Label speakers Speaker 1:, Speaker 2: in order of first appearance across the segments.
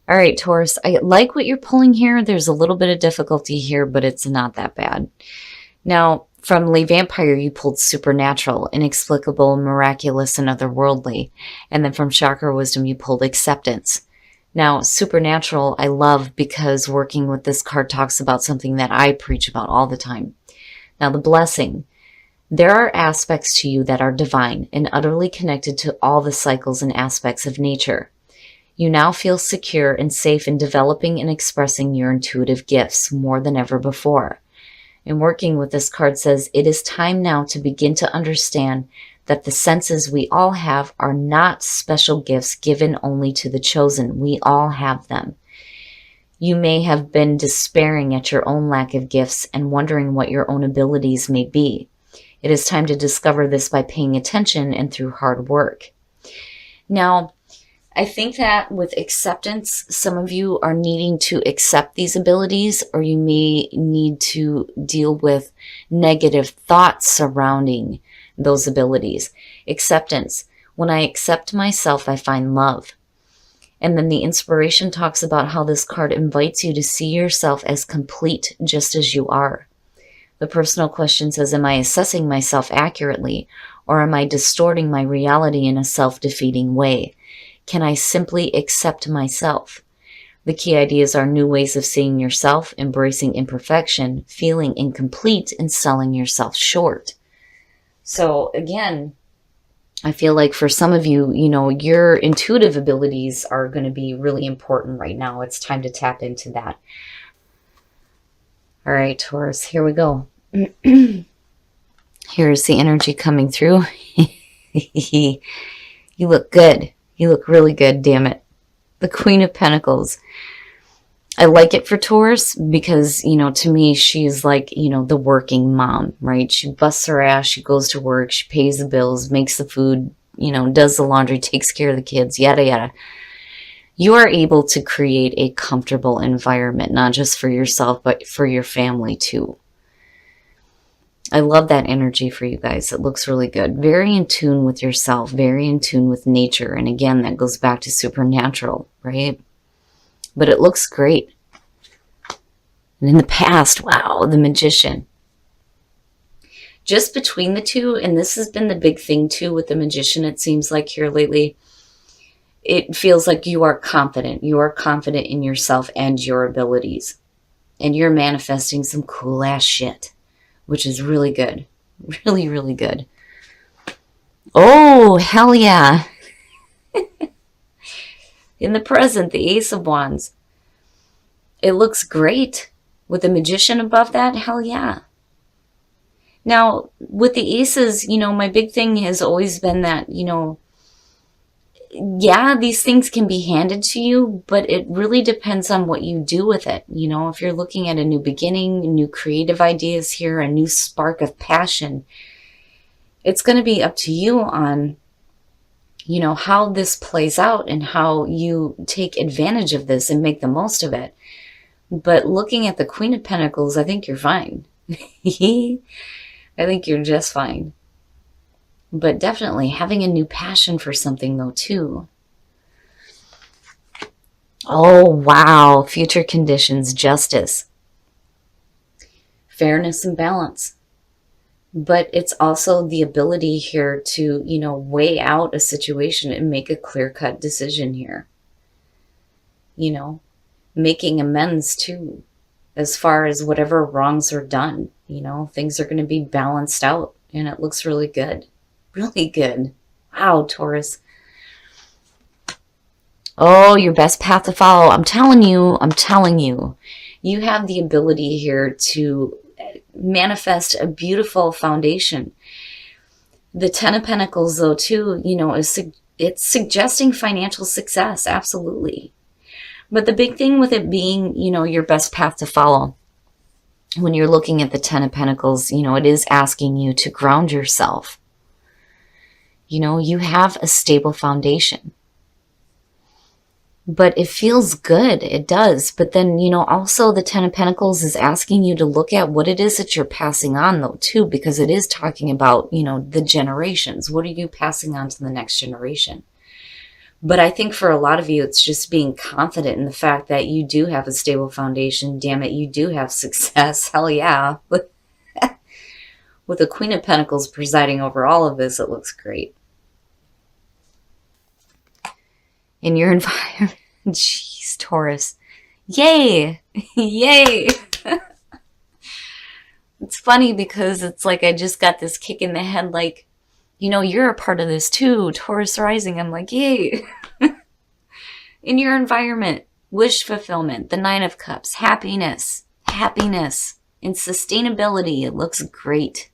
Speaker 1: All right, Taurus, I like what you're pulling here. There's a little bit of difficulty here, but it's not that bad. Now, from Le Vampire, you pulled supernatural, inexplicable, miraculous, and otherworldly. And then from Chakra Wisdom, you pulled acceptance. Now, supernatural, I love because working with this card talks about something that I preach about all the time. Now, the blessing. There are aspects to you that are divine and utterly connected to all the cycles and aspects of nature. You now feel secure and safe in developing and expressing your intuitive gifts more than ever before. And working with this card says, it is time now to begin to understand that the senses we all have are not special gifts given only to the chosen. We all have them. You may have been despairing at your own lack of gifts and wondering what your own abilities may be. It is time to discover this by paying attention and through hard work. Now, I think that with acceptance, some of you are needing to accept these abilities, or you may need to deal with negative thoughts surrounding those abilities. Acceptance. When I accept myself, I find love. And then the inspiration talks about how this card invites you to see yourself as complete just as you are. The personal question says, am I assessing myself accurately, or am I distorting my reality in a self-defeating way? Can I simply accept myself? The key ideas are new ways of seeing yourself, embracing imperfection, feeling incomplete, and selling yourself short. So again, I feel like for some of you, your intuitive abilities are going to be really important right now. It's time to tap into that. All right, Taurus, here we go. Here's the energy coming through. You look good. You look really good, damn it. The Queen of Pentacles. I like it for Taurus because, to me, she's like, the working mom, right? She busts her ass, she goes to work, she pays the bills, makes the food, does the laundry, takes care of the kids, yada, yada. You are able to create a comfortable environment, not just for yourself, but for your family too. I love that energy for you guys. It looks really good. Very in tune with yourself, very in tune with nature. And again, that goes back to supernatural, right? But it looks great. And in the past, wow, the Magician. Just between the two, and this has been the big thing too with the Magician, it seems like here lately, it feels like you are confident. You are confident in yourself and your abilities. And you're manifesting some cool ass shit, which is really good. Really, really good. Oh, hell yeah. In the present, the Ace of Wands. It looks great. With the Magician above that, hell yeah. Now, with the aces, my big thing has always been that, yeah, these things can be handed to you, but it really depends on what you do with it. If you're looking at a new beginning, new creative ideas here, a new spark of passion, it's going to be up to you on, how this plays out and how you take advantage of this and make the most of it. But looking at the Queen of Pentacles, I think you're fine. I think you're just fine. But definitely having a new passion for something though too. Oh, wow. Future conditions, justice, fairness and balance. But it's also the ability here to, weigh out a situation and make a clear-cut decision here. Making amends too, as far as whatever wrongs are done. Things are going to be balanced out, and it looks really good. Really good. Wow, Taurus. Oh, your best path to follow. I'm telling you, you have the ability here to manifest a beautiful foundation. The Ten of Pentacles, though, too, it's suggesting financial success. Absolutely. But the big thing with it being, your best path to follow, when you're looking at the Ten of Pentacles, it is asking you to ground yourself. You have a stable foundation. But it feels good. It does. But then, also the Ten of Pentacles is asking you to look at what it is that you're passing on, though, too, because it is talking about, the generations. What are you passing on to the next generation? But I think for a lot of you, it's just being confident in the fact that you do have a stable foundation. Damn it, you do have success. Hell yeah. With the Queen of Pentacles presiding over all of this, it looks great. In your environment, jeez, Taurus. Yay! Yay! It's funny because it's like I just got this kick in the head, like, you know, you're a part of this too, Taurus rising. I'm like, yay. In your environment, wish fulfillment, the Nine of Cups, happiness, and sustainability. It looks great.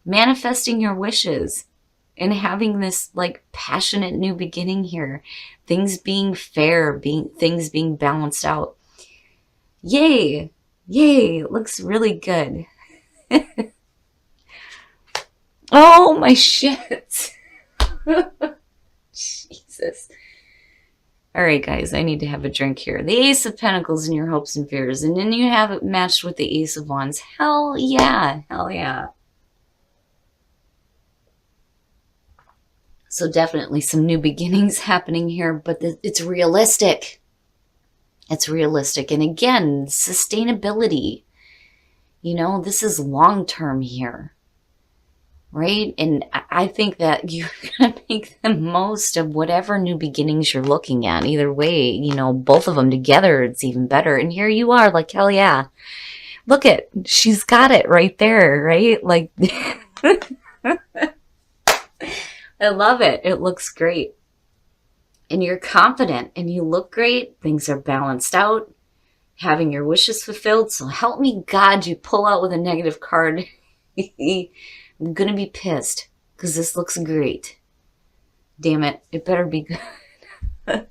Speaker 1: Manifesting your wishes and having this like passionate new beginning here. Things being fair, things being balanced out. Yay. Yay. It looks really good. Oh my shit. Jesus. All right, guys, I need to have a drink here. The Ace of Pentacles in your hopes and fears. And then you have it matched with the Ace of Wands. Hell yeah. Hell yeah. So definitely some new beginnings happening here, but it's realistic. It's realistic. And again, sustainability. You know, this is long-term here. Right? And I think that you're going to make the most of whatever new beginnings you're looking at. Either way, you know, both of them together, it's even better. And here you are, like, hell yeah. Look it, she's got it right there, right? Like, I love it. It looks great. And you're confident and you look great. Things are balanced out. Having your wishes fulfilled. So help me God, you pull out with a negative card. I'm going to be pissed because this looks great. Damn it. It better be good.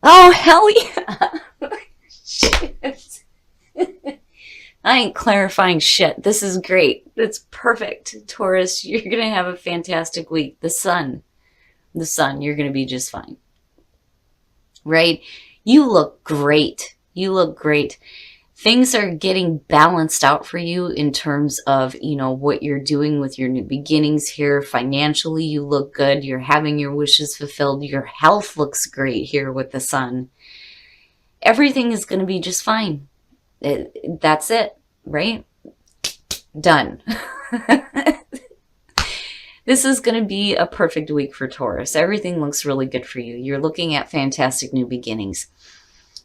Speaker 1: Oh, hell yeah. Shit. I ain't clarifying shit. This is great. It's perfect. Taurus, you're going to have a fantastic week. The sun, you're going to be just fine. Right? You look great. You look great. Things are getting balanced out for you in terms of, you know, what you're doing with your new beginnings here. Financially, you look good. You're having your wishes fulfilled. Your health looks great here with the sun. Everything is going to be just fine. That's it, right? Done. This is going to be a perfect week for Taurus. Everything looks really good for you. You're looking at fantastic new beginnings.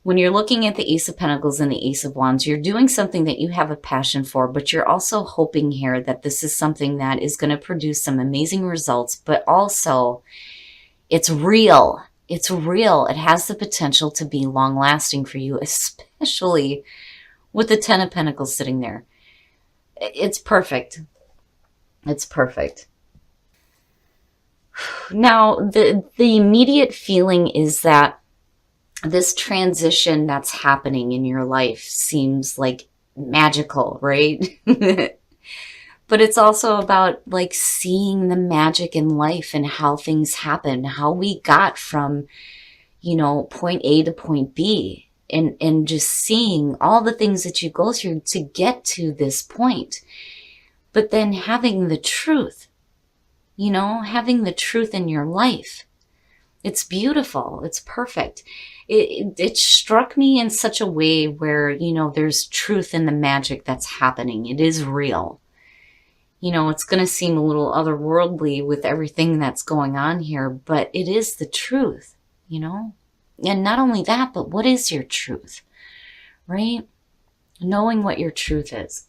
Speaker 1: When you're looking at the Ace of Pentacles and the Ace of Wands, you're doing something that you have a passion for, but you're also hoping here that this is something that is going to produce some amazing results, but also it's real. It's real. It has the potential to be long-lasting for you, especially with the Ten of Pentacles sitting there. It's perfect. It's perfect. Now, the immediate feeling is that this transition that's happening in your life seems like magical, right? But it's also about like seeing the magic in life and how things happen, how we got from, you know, point A to point B, and just seeing all the things that you go through to get to this point. But then having the truth, you know, having the truth in your life. It's beautiful. It's perfect. It struck me in such a way where, you know, there's truth in the magic that's happening. It is real. You know, it's going to seem a little otherworldly with everything that's going on here, but it is the truth, you know? And not only that, but what is your truth, right? Knowing what your truth is.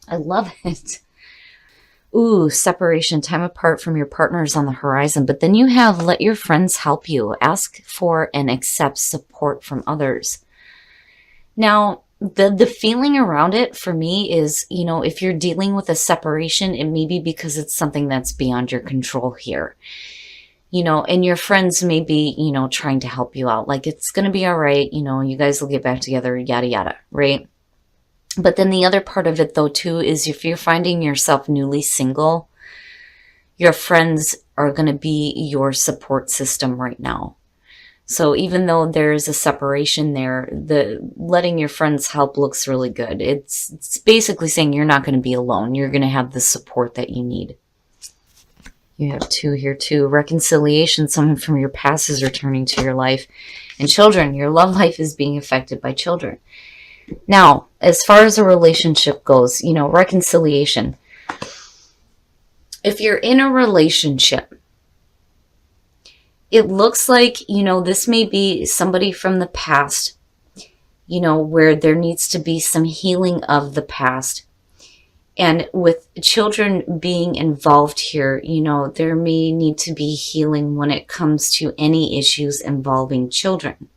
Speaker 1: I love it. Ooh, separation, time apart from your partners on the horizon. But then you have let your friends help you. Ask for and accept support from others. Now, the feeling around it for me is, you know, if you're dealing with a separation, it may be because it's something that's beyond your control here. You know, and your friends may be, you know, trying to help you out. Like, it's going to be all right. You know, you guys will get back together, yada, yada, right? But then the other part of it, though, too, is if you're finding yourself newly single, your friends are going to be your support system right now. So even though there's a separation there, the letting your friends help looks really good. It's basically saying you're not going to be alone. You're going to have the support that you need. You have 2 here too. Reconciliation, someone from your past is returning to your life. And children, your love life is being affected by children. Now, as far as a relationship goes, reconciliation. If you're in a relationship, it looks like, this may be somebody from the past, where there needs to be some healing of the past. And with children being involved here, there may need to be healing when it comes to any issues involving children.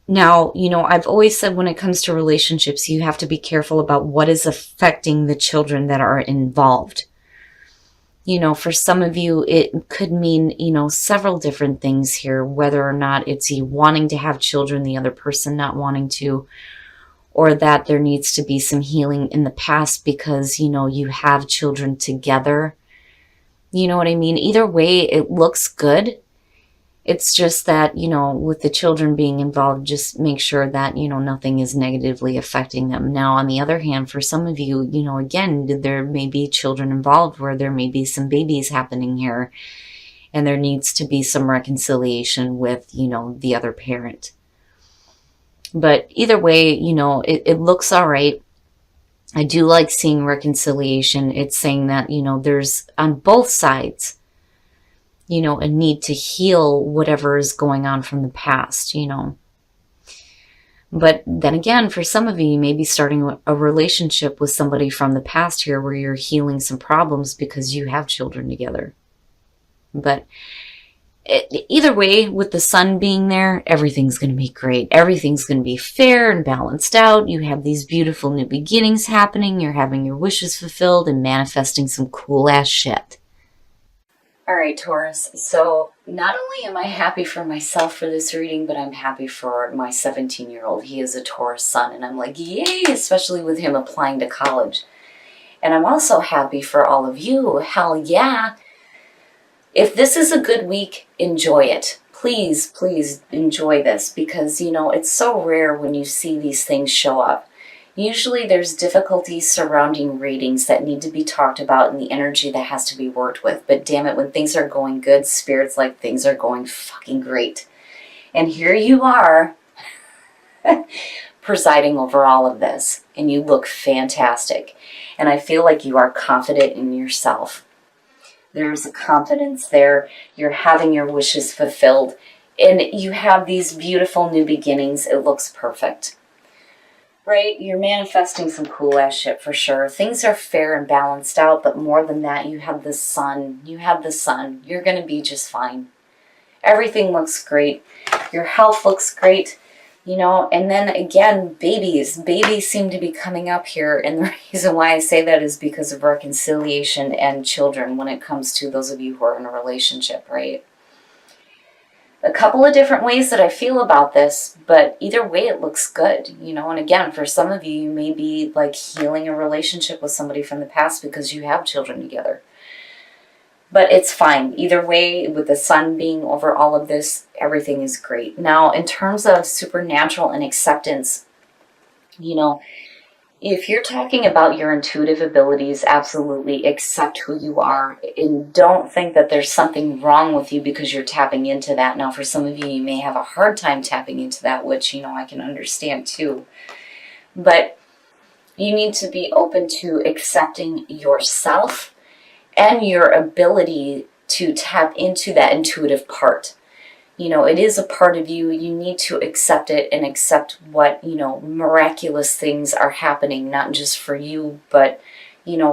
Speaker 1: Now, I've always said when it comes to relationships, you have to be careful about what is affecting the children that are involved. For some of you, it could mean, several different things here, whether or not it's you wanting to have children, the other person not wanting to, or that there needs to be some healing in the past because, you have children together. You know what I mean? Either way, it looks good. It's just that, with the children being involved, just make sure that, nothing is negatively affecting them. Now, on the other hand, for some of you, again, there may be children involved where there may be some babies happening here, and there needs to be some reconciliation with, the other parent. But either way, it looks all right. I do like seeing reconciliation. It's saying that, there's on both sides, a need to heal whatever is going on from the past, But then again, for some of you, you may be starting a relationship with somebody from the past here where you're healing some problems because you have children together. But either way, with the sun being there, everything's going to be great. Everything's going to be fair and balanced out. You have these beautiful new beginnings happening. You're having your wishes fulfilled and manifesting some cool ass shit. All right, Taurus. So not only am I happy for myself for this reading, but I'm happy for my 17-year-old. He is a Taurus sun, and I'm like, yay, especially with him applying to college. And I'm also happy for all of you. Hell yeah. If this is a good week, enjoy it. Please, please enjoy this because, it's so rare when you see these things show up. Usually there's difficulties surrounding readings that need to be talked about and the energy that has to be worked with. But damn it, when things are going good, Spirit's like things are going fucking great. And here you are presiding over all of this. And you look fantastic. And I feel like you are confident in yourself. There's a confidence there. You're having your wishes fulfilled. And you have these beautiful new beginnings. It looks perfect. Right? You're manifesting some cool ass shit for sure. Things are fair and balanced out, but more than that, you have the sun. You have the sun. You're going to be just fine. Everything looks great. Your health looks great. And then again, babies. Babies seem to be coming up here. And the reason why I say that is because of reconciliation and children when it comes to those of you who are in a relationship, right? A couple of different ways that I feel about this, but either way it looks good, and again, for some of you, you may be like healing a relationship with somebody from the past because you have children together. But it's fine. Either way, with the sun being over all of this, everything is great. Now, in terms of supernatural and acceptance, if you're talking about your intuitive abilities, absolutely accept who you are and don't think that there's something wrong with you because you're tapping into that. Now, for some of you, you may have a hard time tapping into that, which, I can understand too. But you need to be open to accepting yourself and your ability to tap into that intuitive part. It is a part of you. You need to accept it and accept what, miraculous things are happening, not just for you, but,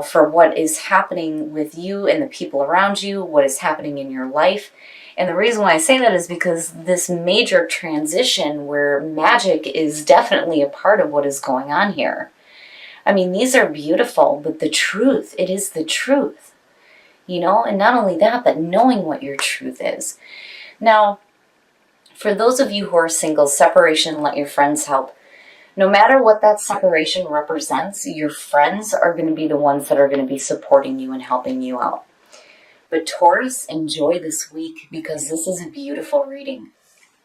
Speaker 1: for what is happening with you and the people around you, what is happening in your life. And the reason why I say that is because this major transition where magic is definitely a part of what is going on here. I mean, these are beautiful, but the truth, it is the truth, and not only that, but knowing what your truth is. Now, for those of you who are single, separation, let your friends help. No matter what that separation represents, your friends are going to be the ones that are going to be supporting you and helping you out. But Taurus, enjoy this week because this is a beautiful reading.